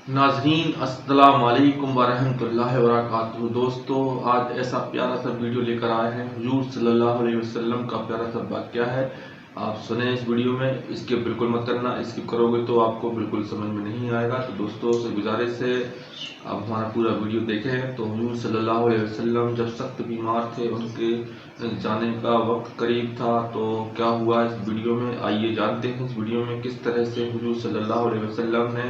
नाज़रीन अस्सलाम वालेकुम वरहमतुल्लाहि वबरकातुहू। दोस्तों, आज ऐसा प्यारा सा वीडियो लेकर आए हैं। हुजूर सल्लल्लाहु अलैहि वसल्लम का प्यारा सा वाक़या है। आप सुने इस वीडियो में, इसके बिल्कुल मत करना, इसकी करोगे तो आपको बिल्कुल समझ में नहीं आएगा। तो दोस्तों से गुजारिश है आप हमारा पूरा वीडियो देखें। तो हुजूर सल्लल्लाहु अलैहि वसल्लम जब सख्त बीमार थे, उनके जाने का वक्त करीब था, तो क्या हुआ इस वीडियो में आइए जानते हैं। इस वीडियो में किस तरह से हुजूर सल्लल्लाहु अलैहि वसल्लम ने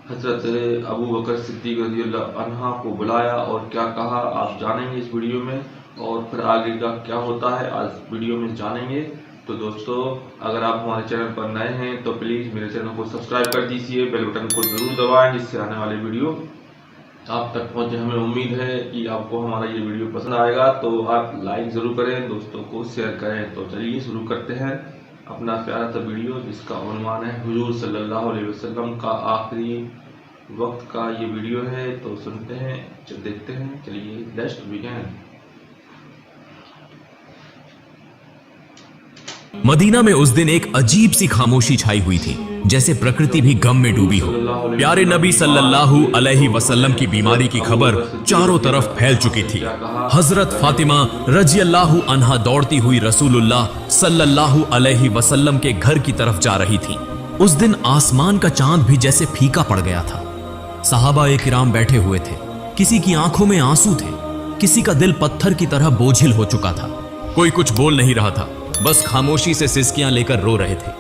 हज़रत अबू बकर सिद्दीक़ रज़ियल्लाहु अन्हा को बुलाया और क्या कहा, आप जानेंगे इस वीडियो में। और फिर आगे का क्या होता है आज वीडियो में जानेंगे। तो दोस्तों, अगर आप हमारे चैनल पर नए हैं तो प्लीज़ मेरे चैनल को सब्सक्राइब कर दीजिए, बेल बटन को ज़रूर दबाएं जिससे आने वाले वीडियो आप तक पहुंचे। हमें उम्मीद है कि आपको हमारा ये वीडियो पसंद आएगा, तो आप लाइक ज़रूर करें, दोस्तों को शेयर करें। तो चलिए शुरू करते हैं अपना प्यारा सा वीडियो जिसका उन्वान है हुजूर सल्लल्लाहु अलैहि वसल्लम का आखिरी वक्त का ये वीडियो है। तो सुनते हैं, देखते हैं, चलिए लेट्स बिगिन। मदीना में उस दिन एक अजीब सी खामोशी छाई हुई थी, जैसे प्रकृति भी गम में डूबी हो। प्यारे नबी सल्लल्लाहु अलैहि वसल्लम की बीमारी की खबर चारों तरफ फैल चुकी थी। हजरत फातिमा रज़ियल्लाहु अन्हा दौड़ती हुई रसूलुल्लाह सल्लल्लाहु अलैहि वसल्लम के घर की तरफ जा रही थी। उस दिन आसमान का चांद भी जैसे फीका पड़ गया था। सहाबा किराम बैठे हुए थे, किसी की आंखों में आंसू थे, किसी का दिल पत्थर की तरह बोझिल हो चुका था। कोई कुछ बोल नहीं रहा था, बस खामोशी से सिसकियां लेकर रो रहे थे।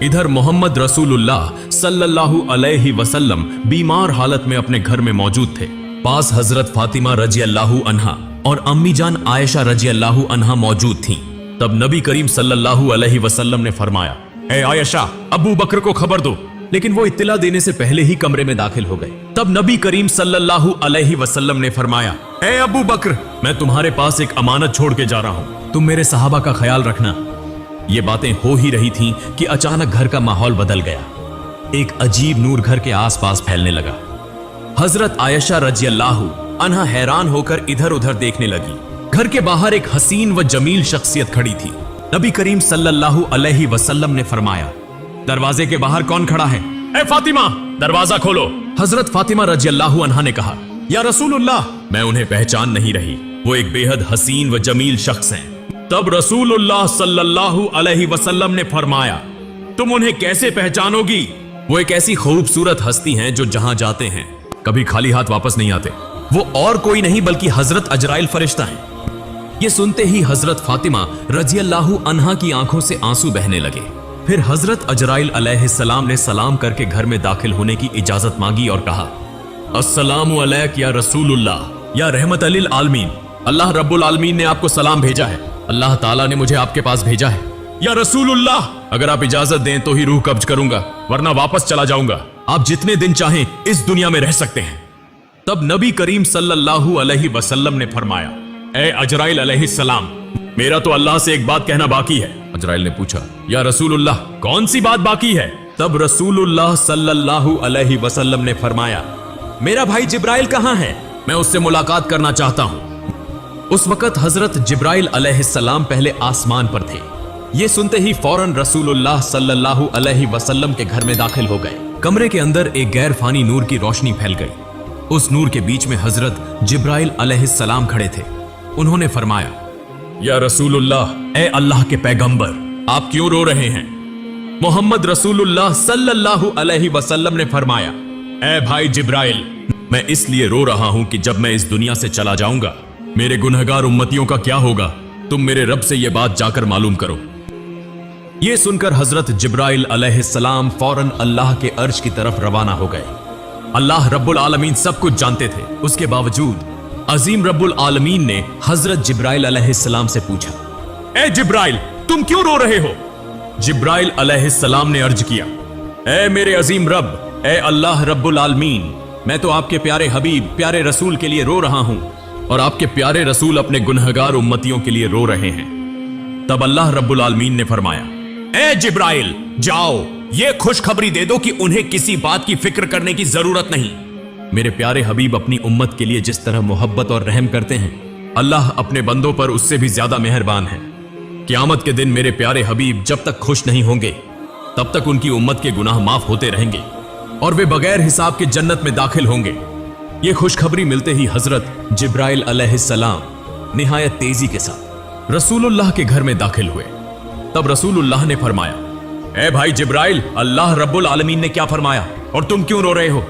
इधर मोहम्मद रसूलुल्लाह सल्लल्लाहु अलैहि वसल्लम बीमार हालत में अपने घर में मौजूद थे। पास हजरत फातिमा रज़ियल्लाहु अन्हा और अम्मी जान आयशा रज़ियल्लाहु अन्हा मौजूद थीं। तब नबी करीम सल्लल्लाहु अलैहि वसल्लम ने फरमाया, ए आयशा, अबू बकर को खबर दो। लेकिन वो इत्तला देने से पहले ही कमरे में दाखिल हो गए। तब नबी करीम सल्लल्लाहु अलैहि वसल्लम ने फरमाया, ए अबू बकर, मैं तुम्हारे पास एक अमानत छोड़ के जा रहा हूं, तुम मेरे सहाबा का ख्याल रखना। ये बातें हो ही रही थीं कि अचानक घर का माहौल बदल गया। एक अजीब नूर घर के आसपास फैलने लगा। हजरत आयशा रज़ियल्लाहु अन्हा हैरान होकर इधर उधर देखने लगी। घर के बाहर एक हसीन व जमील शख्सियत खड़ी थी। नबी करीम सल्लल्लाहु अलैहि वसल्लम ने फरमाया, दरवाजे के बाहर कौन खड़ा है? ए फातिमा, दरवाजा खोलो। हजरत फातिमा रज़ियल्लाहु अन्हा ने कहा, या रसूलुल्लाह, मैं उन्हें पहचान नहीं रही, वो एक बेहद हसीन व जमील शख्स हैं। तब रसूलुल्लाह सल्लल्लाहु अलैहि वसल्लम ने फरमाया, तुम उन्हें कैसे पहचानोगी? वो एक ऐसी खूबसूरत हस्ती हैं जो जहां जाते हैं कभी खाली हाथ वापस नहीं आते। वो और कोई नहीं बल्कि हजरत अजराइल फरिश्ता हैं। ये सुनते ही हजरत फातिमा रज़ियल्लाहु अन्हा की आंखों से आंसू बहने लगे। फिर हजरत अजराइल अलैहिस्सलाम ने सलाम करके घर में दाखिल होने की इजाजत मांगी और कहा, अस्सलामु अलैक या रसूलुल्लाह, या रहमत लिल आलमीन, अल्लाह रब्बुल आलमीन ने आपको सलाम भेजा है, अल्लाह ताला ने मुझे आपके पास भेजा है। या रसूलुल्लाह, अगर आप इजाजत दें तो ही रूह कब्ज करूंगा, वरना वापस चला जाऊंगा। आप जितने दिन चाहें इस दुनिया में रह सकते हैं। तब नबी करीम सल्लल्लाहु अलैहि वसल्लम ने फरमाया, ए अजराइल अलैहिस्सलाम, मेरा तो अल्लाह से एक बात कहना बाकी है। अजराइल ने पूछा, या रसूलुल्लाह, कौन सी बात बाकी है? तब रसूलुल्लाह सल्लल्लाहु अलैहि वसल्लम ने फरमाया, मेरा भाई जिब्राइल कहाँ है? मैं उससे मुलाकात करना चाहता हूँ। उस वक्त हजरत जिब्राइल अलैहिस्सलाम पहले आसमान पर थे। ये सुनते ही फौरन रसूलुल्लाह सल्लल्लाहु अलैहि वसल्लम के घर में दाखिल हो गए। कमरे के अंदर एक गैर फानी नूर की रोशनी फैल गई। उस नूर के बीच में हजरत जिब्राइल अलैहिस्सलाम खड़े थे। उन्होंने फरमाया, या रसूलुल्लाह, ए अल्लाह के पैगंबर, आप क्यों रो रहे हैं? मोहम्मद रसूलुल्लाह सल्लल्लाहु अलैहि वसल्लम ने फरमाया, ए भाई जिब्राइल, मैं इसलिए रो रहा हूं कि जब मैं इस दुनिया से चला जाऊंगा मेरे गुनहगार उम्मतियों का क्या होगा? तुम मेरे रब से यह बात जाकर मालूम करो। यह सुनकर हजरत जिब्राइल अलैहिस्सलाम फौरन अल्लाह के अर्श की तरफ रवाना हो गए। अल्लाह रब्बुल आलमीन सब कुछ जानते थे, उसके बावजूद अजीम रब्बुल आलमीन ने हजरत जिब्राइल अलैहिस्सलाम से पूछा, ए जिब्राइल, तुम क्यों रो रहे हो? जिब्राइल अलैहिस्सलाम ने अर्ज किया, ए मेरे अजीम रब, ए अल्लाह रब्बुल आलमीन, मैं तो आपके प्यारे हबीब प्यारे रसूल के लिए रो रहा हूं और आपके प्यारे रसूल अपने गुनहगार उम्मतियों के लिए रो रहे हैं। तब अल्लाह रब्बुल आलमीन ने फरमाया, ए जिब्राइल, जाओ ये खुशखबरी दे दो कि उन्हें किसी बात की फिक्र करने की जरूरत नहीं। मेरे प्यारे हबीब अपनी उम्मत के लिए जिस तरह मोहब्बत और रहम करते हैं, अल्लाह अपने बंदों पर उससे भी ज्यादा मेहरबान है। क़यामत के दिन मेरे प्यारे हबीब जब तक खुश नहीं होंगे तब तक उनकी उम्मत के गुनाह माफ होते रहेंगे। और वे बगैर हिसाब के जन्नत में दाखिल होंगे। ये खुशखबरी मिलते ही हजरत जिब्राइल अलैहिस्सलाम निहायत तेजी के साथ रसूलुल्लाह के घर में दाखिल हुए। तब रसूलुल्लाह ने फरमाया, ए भाई जिब्राइल, अल्लाह रब्बुल आलमीन ने क्या फरमाया और तुम क्यों रो रहे हो?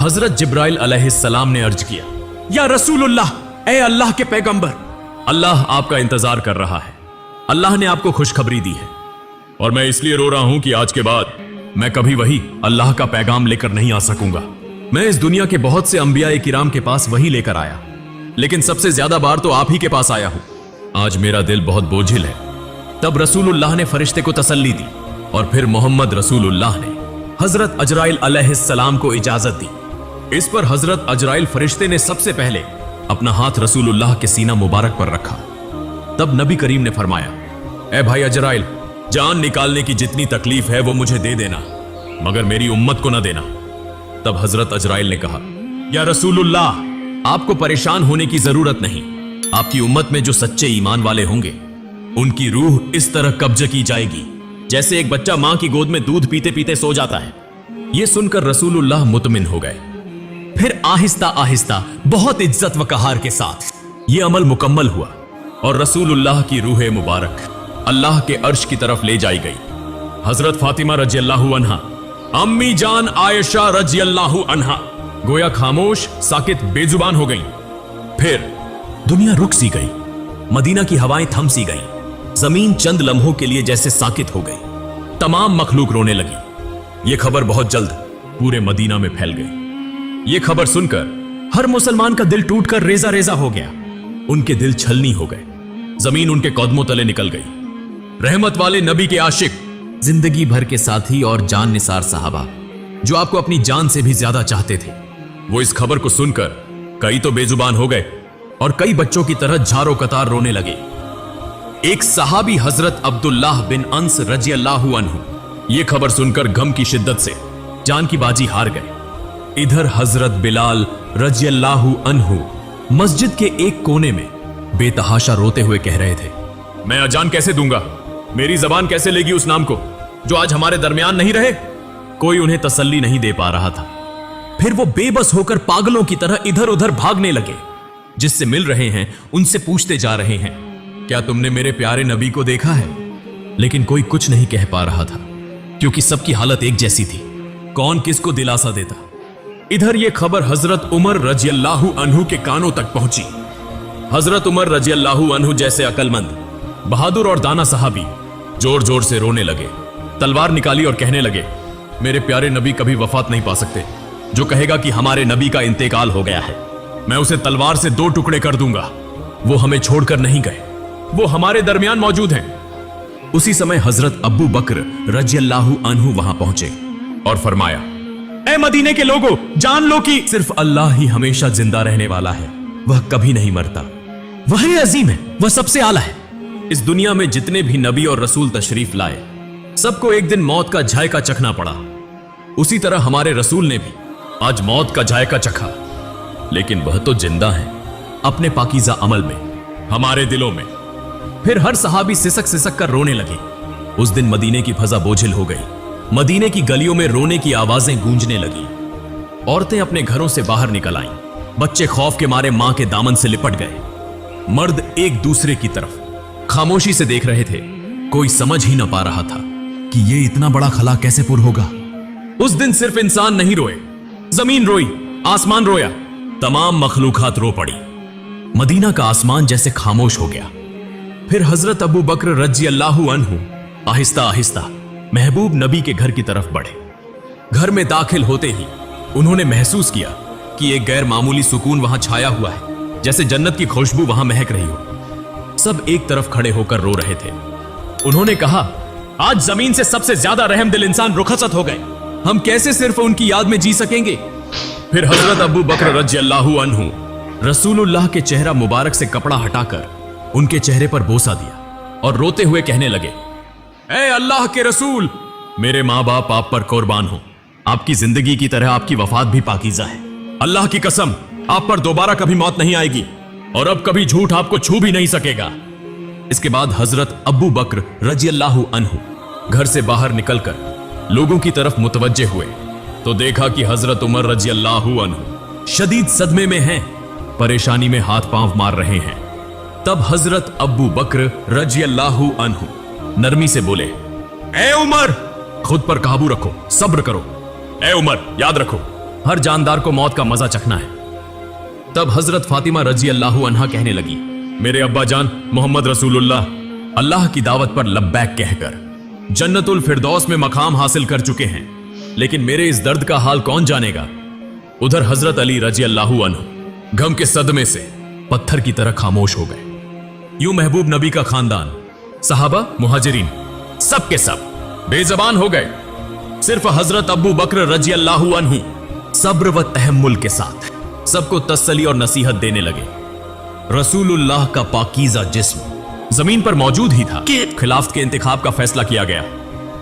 हजरत जिब्राइल अलैहिस्सलाम ने अर्ज किया, या रसूलुल्लाह, ए अल्लाह के पैगंबर, अल्लाह आपका इंतजार कर रहा है। अल्लाह ने आपको खुशखबरी दी है और मैं इसलिए रो रहा हूं कि आज के बाद मैं कभी वही अल्लाह का पैगाम लेकर नहीं आ सकूंगा। मैं इस दुनिया के बहुत से अंबिया किराम के पास वही लेकर आया, लेकिन सबसे ज्यादा बार तो आप ही के पास आया हूं। आज मेरा दिल बहुत बोझिल है। तब रसूलुल्लाह ने फरिश्ते को तसल्ली दी और फिर मोहम्मद रसूलुल्लाह ने हजरत अजराइल अलैहिस्सलाम को इजाजत दी। इस पर हजरत अजराइल फरिश्ते ने सबसे पहले अपना हाथ रसूलुल्लाह के सीना मुबारक पर रखा। तब नबी करीम ने फरमाया, ए भाई अजराइल, जान निकालने की जितनी तकलीफ है वो मुझे दे देना, मगर मेरी उम्मत को ना देना। तब हजरत अजराइल ने कहा, या रसूलुल्लाह, आपको परेशान होने की जरूरत नहीं। आपकी उम्मत में जो सच्चे ईमान वाले होंगे उनकी रूह इस तरह कब्ज की जाएगी जैसे एक बच्चा मां की गोद में दूध पीते पीते सो जाता है। यह सुनकर रसूलुल्लाह मुतमिन हो गए। फिर आहिस्ता आहिस्ता बहुत इज्जत वक़ार के साथ यह अमल मुकम्मल हुआ और रसूलुल्लाह की रूह मुबारक अल्लाह के अर्श की तरफ ले जाई गई। हजरत फातिमा रज़ियल्लाहु अन्हा, अम्मी जान आयशा रज़ियल्लाहु अन्हा गोया खामोश, साकित, बेजुबान हो गई। फिर दुनिया रुक सी गई, मदीना की हवाएं थम सी गई, जमीन चंद लम्हों के लिए जैसे साकित हो गई। तमाम मखलूक रोने लगी। यह खबर बहुत जल्द पूरे मदीना में फैल गई। यह खबर सुनकर हर मुसलमान का दिल टूटकर रेजा रेजा हो गया। उनके दिल छलनी हो गए, जमीन उनके कदमों तले निकल गई। रहमत वाले नबी के आशिक, जिंदगी भर के साथी और जान निसार साहबा जो आपको अपनी जान से भी ज्यादा चाहते थे, वो इस खबर को सुनकर कई तो बेजुबान हो गए और कई बच्चों की तरह झारो कतार रोने लगे। एक सहाबी हजरत अब्दुल्लाह बिन अंस रज़ियल्लाहु अन्हु ये खबर सुनकर गम की शिद्दत से जान की बाजी हार गए। इधर हजरत बिलाल रज़ियल्लाहु अन्हु मस्जिद के एक कोने में बेतहाशा रोते हुए कह रहे थे, मैं अजान कैसे दूंगा? मेरी जबान कैसे लेगी उस नाम को जो आज हमारे दरमियान नहीं रहे? कोई उन्हें तसल्ली नहीं दे पा रहा था। फिर वो बेबस होकर पागलों की तरह इधर उधर भागने लगे। जिससे मिल रहे हैं उनसे पूछते जा रहे हैं, क्या तुमने मेरे प्यारे नबी को देखा है? लेकिन कोई कुछ नहीं कह पा रहा था क्योंकि सबकी हालत एक जैसी थी। कौन किसको दिलासा देता? इधर यह खबर हजरत उमर रज़ियल्लाहु अन्हु के कानों तक पहुंची। हजरत उमर रज़ियल्लाहु अन्हु जैसे अकलमंद, बहादुर और दाना सहाबी जोर जोर से रोने लगे, तलवार निकाली और कहने लगे, मेरे प्यारे नबी कभी वफात नहीं पा सकते। जो कहेगा कि हमारे नबी का इंतेकाल हो गया है, मैं उसे तलवार से 2 टुकड़े कर दूंगा। वो हमें छोड़कर नहीं गए, वो हमारे दरमियान मौजूद हैं। उसी समय हजरत अब्बू बकर रज़ियल्लाहु अन्हु वहां पहुंचे और फरमाया, ए मदीने के लोगों, जान लो कि सिर्फ अल्लाह ही हमेशा जिंदा रहने वाला है। वह कभी नहीं मरता। वह अजीम है, वह सबसे आला है। इस दुनिया में जितने भी नबी और रसूल तशरीफ लाए, सबको एक दिन मौत का जायका चखना पड़ा। उसी तरह हमारे रसूल ने भी आज मौत का जायका चखा, लेकिन वह तो जिंदा है अपने पाकीज़ा अमल में, हमारे दिलों में। फिर हर सहाबी सिसक सिसक कर रोने लगे। उस दिन मदीने की फजा बोझिल हो गई। मदीने की गलियों में रोने की आवाजें गूंजने लगी। औरतें अपने घरों से बाहर निकल आईं। बच्चे खौफ के मारे मां के दामन से लिपट गए। मर्द एक दूसरे की तरफ खामोशी से देख रहे थे। कोई समझ ही न पा रहा था कि ये इतना बड़ा खला कैसे पुर होगा। उस दिन सिर्फ इंसान नहीं रोए, जमीन रोई, आसमान रोया, तमाम मखलूकात रो पड़ी। मदीना का आसमान जैसे खामोश हो गया। फिर हजरत अबू बकर रज़ियल्लाहु अन्हु आहिस्ता आहिस्ता महबूब नबी के घर की तरफ बढ़े। घर में दाखिल होते ही उन्होंने महसूस किया कि एक गैर मामूली सुकून वहां छाया हुआ है, जैसे जन्नत की खुशबू वहां महक रही हो। सब एक तरफ खड़े होकर रो रहे थे। उन्होंने कहा, आज जमीन से सबसे ज्यादा रहमदिल इंसान रुखसत हो गए, हम कैसे सिर्फ उनकी याद में जी सकेंगे। फिर हजरत अबू बकर रज़ियल्लाहु अन्हु रसूलुल्लाह के चेहरा मुबारक से कपड़ा हटाकर उनके चेहरे पर बोसा दिया और रोते हुए कहने लगे, ऐ अल्लाह के रसूल, मेरे माँ बाप आप पर कुर्बान हो। आपकी जिंदगी की तरह आपकी वफात भी पाकीज़ा है। अल्लाह की कसम, आप पर दोबारा कभी मौत नहीं आएगी और अब कभी झूठ आपको छू भी नहीं सकेगा। इसके बाद हजरत अबू बकर रज़ियल्लाहु अन्हु घर से बाहर निकलकर लोगों की तरफ मुतवज्जे हुए तो देखा कि हजरत उमर रजी अल्लाहु अन्हु शदीद सदमे में हैं, परेशानी में हाथ पांव मार रहे हैं। तब हजरत अब्बू बकर रजी अल्लाहु अन्हु नरमी से बोले, ए उमर, खुद पर काबू रखो, सब्र करो। ए उमर, याद रखो, हर जानदार को मौत का मजा चखना है। तब हजरत फातिमा रजी अल्लाहु अन्हा कहने लगी, मेरे अब्बा जान मोहम्मद रसूलुल्लाह अल्लाह की दावत पर लब्बैक कहकर जन्नतुल फिरदौस में मकाम हासिल कर चुके हैं, लेकिन मेरे इस दर्द का हाल कौन जानेगा। उधर हजरत अली रजी अल्लाहु अन्हु गम के सदमे से पत्थर की तरह खामोश हो गए। यूं महबूब नबी का खानदान, सहाबा, मुहाजिरीन, सब के सब बेजबान हो गए। सिर्फ हजरत अब्बू बकर रजी अल्लाहु अन्हु सब्र व तहम्मुल के साथ सबको तसल्ली और नसीहत देने लगे। रसूलुल्लाह का पाकीज़ा जिस्म जमीन पर मौजूद ही था कि खिलाफत के इंतखाब का फैसला किया गया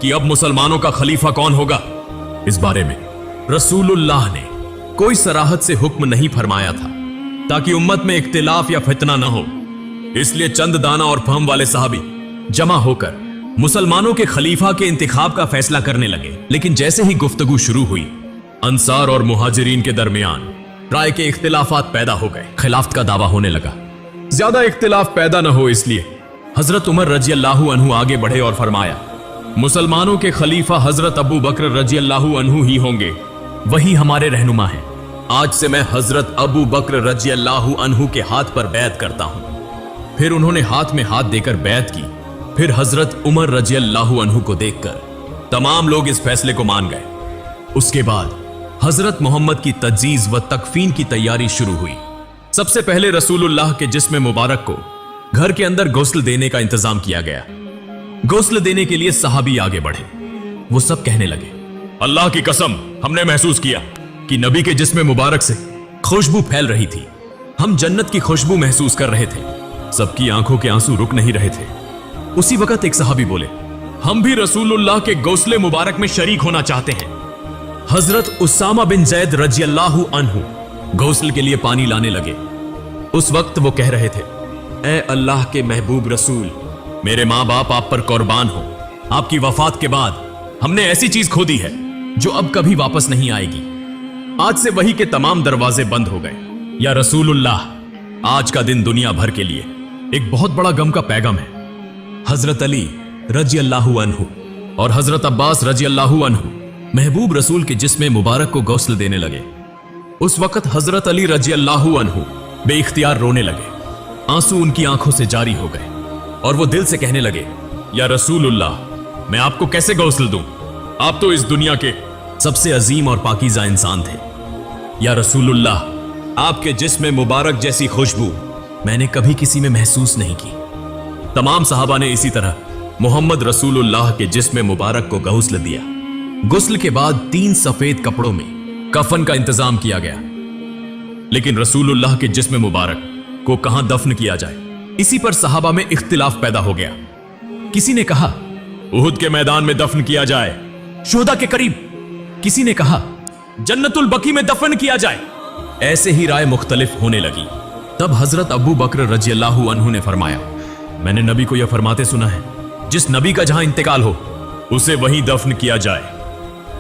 कि अब मुसलमानों का खलीफा कौन होगा। इस बारे में रसूलुल्लाह ने कोई सराहत से हुक्म नहीं फरमाया था ताकि उम्मत में इख्तिलाफ या फितना न हो। इसलिए चंद दाना और फहम वाले साहबी जमा होकर मुसलमानों के खलीफा के इंतखाब का फैसला करने लगे। लेकिन जैसे ही गुफ्तगू शुरू हुई, अंसार और मुहाजिरीन के दरमियान राय के इख्तिलाफात पैदा हो गए। खिलाफत का दावा होने लगा। ज्यादा इख्तिलाफ पैदा न हो इसलिए हजरत उमर रजी अल्लाहु अन्हु आगे बढ़े और फरमाया, मुसलमानों के खलीफा हजरत अबू बकर रजी अल्लाहु अन्हु ही होंगे, वही हमारे रहनुमा हैं। आज से मैं हजरत अबू बकर रजी अल्लाहु अन्हु के हाथ पर बैत करता हूं। फिर उन्होंने हाथ में हाथ देकर बैत की। फिर हजरत उमर रजी अल्लाहु अन्हु को देखकर तमाम लोग इस फैसले को मान गए। उसके बाद हजरत मोहम्मद की तज्जीज व तकफीन की तैयारी शुरू हुई। सबसे पहले रसूलुल्लाह के जिस्म मुबारक को घर के अंदर गुस्ल देने का इंतजाम किया गया। गुस्ल देने के लिए सहाबी आगे बढ़े। वो सब कहने लगे, अल्लाह की कसम, हमने महसूस किया कि नबी के जिस्म मुबारक से खुशबू फैल रही थी। हम जन्नत की खुशबू महसूस कर रहे थे। सबकी आंखों के आंसू रुक नहीं रहे थे। उसी वक्त एक सहाबी बोले, हम भी रसूलुल्लाह के गौसले मुबारक में शरीक होना चाहते हैं। हजरत उसामा बिन जैद रजी अल्लाहु अन्हु गौसल के लिए पानी लाने लगे। उस वक्त वो कह रहे थे, ए अल्लाह के महबूब रसूल, मेरे माँ बाप आप पर कुर्बान हो। आपकी वफात के बाद हमने ऐसी चीज खो दी है जो अब कभी वापस नहीं आएगी। आज से वही के तमाम दरवाजे बंद हो गए। या रसूलुल्लाह, आज का दिन दुनिया भर के लिए एक बहुत बड़ा गम का पैगाम है। हजरत अली रजी अल्लाहु अन्हु और हजरत अब्बास रजी अल्लाहु अन्हु महबूब रसूल के जिस्म मुबारक को गौसल देने लगे। उस वक्त हजरत अली रजी अल्लाहु अन्हु बेइख्तियार रोने लगे। आंसू उनकी आंखों से जारी हो गए और वो दिल से कहने लगे, या रसूलुल्लाह, मैं आपको कैसे गौसल दूं? आप तो इस दुनिया के सबसे अजीम और पाकीज़ा इंसान थे। या रसूलुल्लाह, आपके जिस्म मुबारक जैसी खुशबू मैंने कभी किसी में महसूस नहीं की। तमाम सहाबा ने इसी तरह मोहम्मद रसूलुल्लाह के जिस्म मुबारक को गौसल दिया। गुस्ल के बाद 3 सफेद कपड़ों में कफन का इंतजाम किया गया। लेकिन रसूलुल्लाह के जिस्म मुबारक को कहां दफन किया जाए, इसी पर सहाबा में इख्तिलाफ पैदा हो गया। किसी ने कहा उहुद के मैदान में दफन किया जाए, शुहदा के करीब। किसी ने कहा जन्नतुल बकी में दफन किया जाए। ऐसे ही राय मुख्तलिफ होने लगी। तब हजरत अबू बकर रजी अल्लाहु अन्हु ने फरमाया, मैंने नबी को यह फरमाते सुना है, जिस नबी का जहां इंतकाल हो उसे वहीं दफन किया जाए।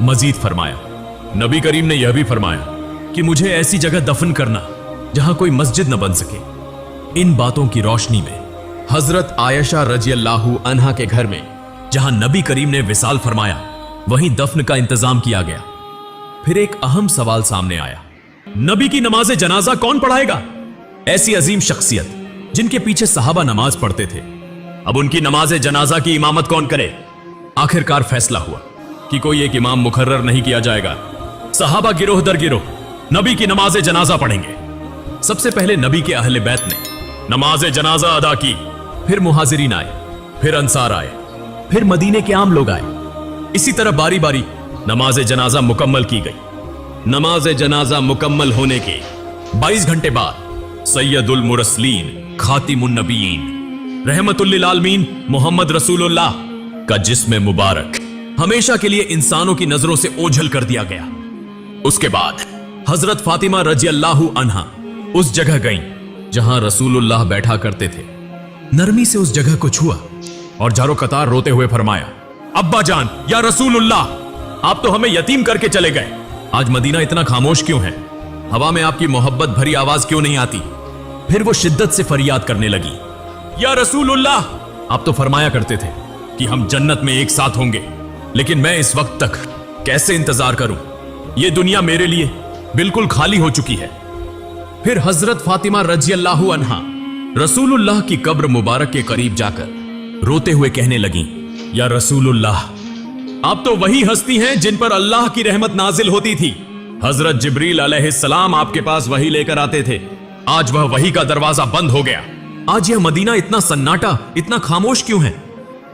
मजीद फरमाया, नबी करीम ने यह भी फरमाया कि मुझे ऐसी जगह दफन करना जहां कोई मस्जिद न बन सके। इन बातों की रोशनी में हजरत आयशा रजी अल्लाहु अन्हा के घर में जहां नबी करीम ने विसाल फरमाया, वहीं दफन का इंतजाम किया गया। फिर एक अहम सवाल सामने आया, नबी की नमाज जनाजा कौन पढ़ाएगा? ऐसी अजीम शख्सियत जिनके पीछे सहाबा नमाज पढ़ते थे, अब उनकी नमाज जनाजा की इमामत कौन करे? आखिरकार फैसला हुआ कि कोई एक इमाम मुकर्रर नहीं किया जाएगा। सहाबा गिरोह दर गिरोह नबी की नमाज जनाजा पढ़ेंगे। सबसे पहले नबी के अहले बैत ने नमाज जनाजा अदा की। फिर मुहाजिरीन आए, फिर अंसार आए, फिर मदीने के आम लोग आए। इसी तरह बारी बारी नमाज जनाजा मुकम्मल की गई। नमाज जनाजा मुकम्मल होने के 22 घंटे बाद सैयदुल मुरसलीन खातिमुन नबीयीन रहमतुल लिल आलमीन मोहम्मद रसूलुल्लाह का जिस्म मुबारक हमेशा के लिए इंसानों की नजरों से ओझल कर दिया गया। उसके बाद हजरत फातिमा रजी अल्लाहु अन्हा उस जगह गईं जहां रसूलुल्लाह बैठा करते थे। नरमी से उस जगह को छुआ और जारो कतार रोते हुए फरमाया, अब्बा जान, या रसूलुल्लाह, आप तो हमें यतीम करके चले गए। आज मदीना इतना खामोश क्यों है? हवा में आपकी मोहब्बत भरी आवाज क्यों नहीं आती? फिर वो शिद्दत से फरियाद करने लगी, या रसूलुल्लाह, आप तो फरमाया करते थे कि हम जन्नत में एक साथ होंगे, लेकिन मैं इस वक्त तक कैसे इंतजार करूं? ये दुनिया मेरे लिए बिल्कुल खाली हो चुकी है। फिर हजरत फातिमा रज़ियल्लाहु अन्हा रसूलुल्लाह की कब्र मुबारक के करीब जाकर रोते हुए कहने लगी, या रसूलुल्लाह, आप तो वही हस्ती हैं जिन पर अल्लाह की रहमत नाजिल होती थी। हजरत जिब्रील अलैहिस्सलाम आपके पास वही लेकर आते थे। आज वह वही का दरवाजा बंद हो गया। आज यह मदीना इतना सन्नाटा, इतना खामोश क्यों है?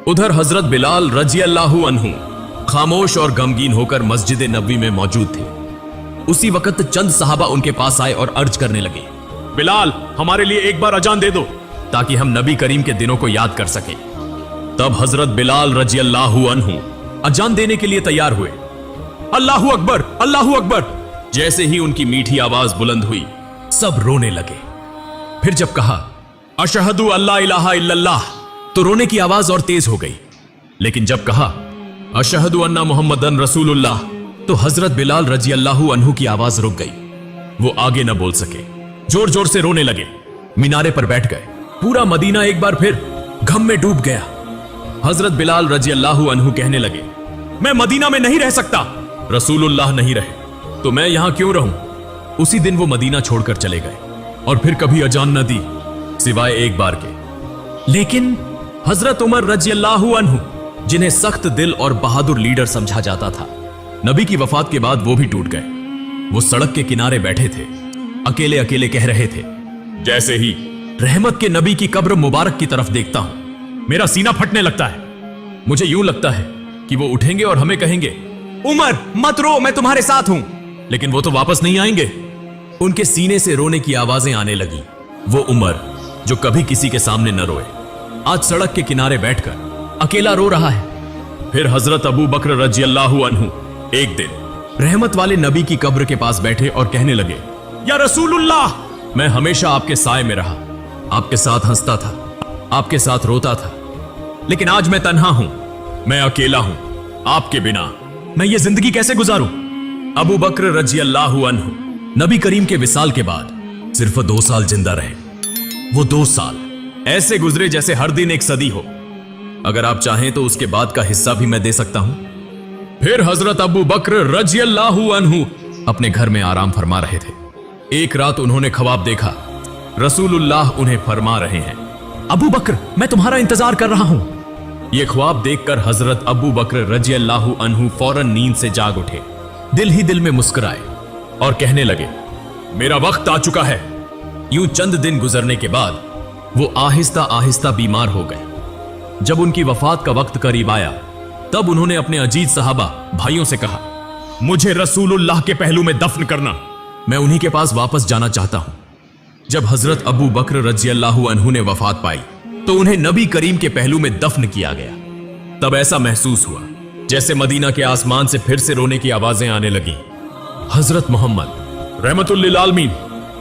उधर हजरत बिलाल रज़ियल्लाहु अन्हु खामोश और गमगीन होकर मस्जिद नबवी में मौजूद थे। उसी वक्त चंद सहाबा उनके पास आए और अर्ज करने लगे, बिलाल, हमारे लिए एक बार अजान दे दो ताकि हम नबी करीम के दिनों को याद कर सकें। तब हजरत बिलाल रज़ियल्लाहु अन्हु अजान देने के लिए तैयार हुए। अल्लाहु अकबर, अल्लाहु अकबर। जैसे ही उनकी मीठी आवाज बुलंद हुई, सब रोने लगे। फिर जब कहा अशहदु अल्ला इलाहा इल्लल्लाह, तो रोने की आवाज और तेज हो गई। लेकिन जब कहा अशहदु अन्ना मुहम्मदन रसूलुल्लाह, तो हजरत बिलाल रज़ियल्लाहु अन्हु की आवाज रुक गई। वो आगे न बोल सके, जोर जोर से रोने लगे। मीनारे पर बैठ गए। पूरा मदीना एक बार फिर गम में डूब गया। हजरत बिलाल रज़ियल्लाहु अन्हु कहने लगे, मैं मदीना में नहीं रह सकता। रसूलुल्लाह नहीं रहे तो मैं यहां क्यों रहूं? उसी दिन वो मदीना छोड़कर चले गए और फिर कभी अजान न दी सिवाय एक बार के। लेकिन हजरत उमर रज़ियल्लाहु अन्हु, जिन्हें सख्त दिल और बहादुर लीडर समझा जाता था, नबी की वफात के बाद वो भी टूट गए। वो सड़क के किनारे बैठे थे, अकेले अकेले कह रहे थे, जैसे ही रहमत के नबी की कब्र मुबारक की तरफ देखता हूं, मेरा सीना फटने लगता है। मुझे यूं लगता है कि वो उठेंगे और हमें कहेंगे, उमर मत रो, मैं तुम्हारे साथ हूं। लेकिन वो तो वापस नहीं आएंगे। उनके सीने से रोने की आवाजें आने लगी। वो उमर जो कभी किसी के सामने न रोए, आज सड़क के किनारे बैठकर अकेला रो रहा है। फिर हजरत अबू बकर रज़ियल्लाहु अन्हु एक दिन रहमत वाले नबी की कब्र के पास बैठे और कहने लगे, या रसूलुल्लाह, मैं हमेशा आपके साए में रहा, आपके साथ हंसता था, आपके साथ रोता था, लेकिन आज मैं तन्हा हूं, मैं अकेला हूं। आपके बिना मैं ये जिंदगी कैसे गुजारूं? अबू बकर रज़ियल्लाहु अन्हु नबी करीम के विसाल के बाद सिर्फ 2 साल जिंदा रहे। वो 2 साल ऐसे गुजरे जैसे हर दिन एक सदी हो। अगर आप चाहें तो उसके बाद का हिस्सा भी मैं दे सकता हूं। फिर हजरत अबू बकर रज़ियल्लाहु अन्हु अपने घर में आराम फरमा रहे थे। एक रात उन्होंने ख्वाब देखा, रसूलुल्लाह उन्हें फरमा रहे हैं, अबू बकर, मैं तुम्हारा इंतजार कर रहा हूं। यह ख्वाब देखकर हजरत अबू बकर रज़ियल्लाहु अन्हु फौरन नींद से जाग उठे, दिल ही दिल में मुस्कुराए और कहने लगे, मेरा वक्त आ चुका है। यूं चंद दिन गुजरने के बाद वो आहिस्ता आहिस्ता बीमार हो गए। जब उनकी वफात का वक्त करीब आया, तब उन्होंने अपने अजीज सहाबा भाइयों से कहा, मुझे रसूलुल्लाह के पहलू में दफन करना, मैं उन्हीं के पास वापस जाना चाहता हूं। जब हजरत अबू बकर रज़ियल्लाहु अन्हु ने वफात पाई तो उन्हें नबी करीम के पहलू में दफन किया गया। तब ऐसा महसूस हुआ जैसे मदीना के आसमान से फिर से रोने की आवाजें आने लगी। हजरत मोहम्मद रहमतुल लिल आलमीन,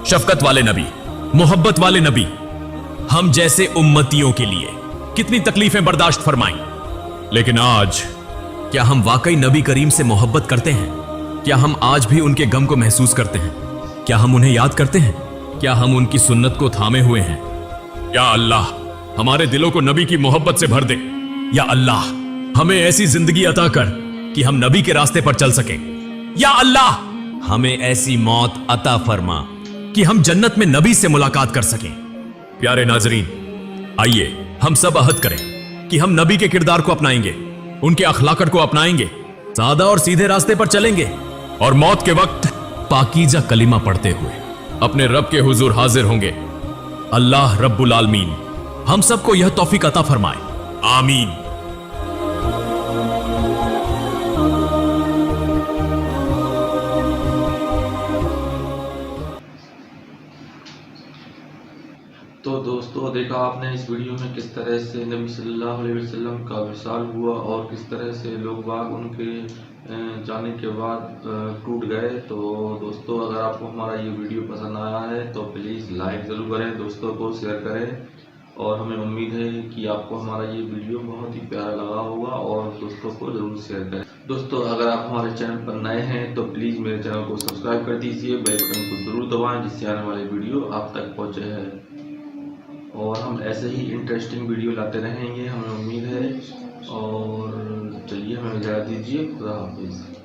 शफकत वाले नबी, मोहब्बत वाले नबी, हम जैसे उम्मतियों के लिए कितनी तकलीफें बर्दाश्त फरमाई, लेकिन आज क्या हम वाकई नबी करीम से मोहब्बत करते हैं? क्या हम आज भी उनके गम को महसूस करते हैं? क्या हम उन्हें याद करते हैं? क्या हम उनकी सुन्नत को थामे हुए हैं? या अल्लाह, हमारे दिलों को नबी की मोहब्बत से भर दे। या अल्लाह, हमें ऐसी जिंदगी अता कर कि हम नबी के रास्ते पर चल सकें। या अल्लाह, हमें ऐसी मौत अता फरमा कि हम जन्नत में नबी से मुलाकात कर सकें। प्यारे नाजरीन, आइए हम सब अहद करें कि हम नबी के किरदार को अपनाएंगे, उनके अखलाकत को अपनाएंगे, सादा और सीधे रास्ते पर चलेंगे और मौत के वक्त पाकीजा कलिमा पढ़ते हुए अपने रब के हुजूर हाजिर होंगे। अल्लाह रब्बुल आलमीन हम सबको यह तौफीक अता फरमाए, आमीन। तो दोस्तों, देखा आपने इस वीडियो में किस तरह से नबी सल्लल्लाहु अलैहि वसल्लम का विसाल हुआ और किस तरह से लोग बाग उनके जाने के बाद टूट गए। तो दोस्तों, अगर आपको हमारा ये वीडियो पसंद आया है तो प्लीज़ लाइक ज़रूर करें, दोस्तों को शेयर करें और हमें उम्मीद है कि आपको हमारा ये वीडियो बहुत ही प्यारा लगा होगा और दोस्तों को ज़रूर शेयर करें। दोस्तों अगर आप हमारे चैनल पर नए हैं तो प्लीज़ मेरे चैनल को सब्सक्राइब कर दीजिए, बेल बटन को ज़रूर दबाएं जिससे आने वाले वीडियो आप तक पहुंचे है। और हम ऐसे ही इंटरेस्टिंग वीडियो लाते रहेंगे, हमें उम्मीद है। और चलिए हमें इजाज़त दीजिए, खुदा हाफिज़।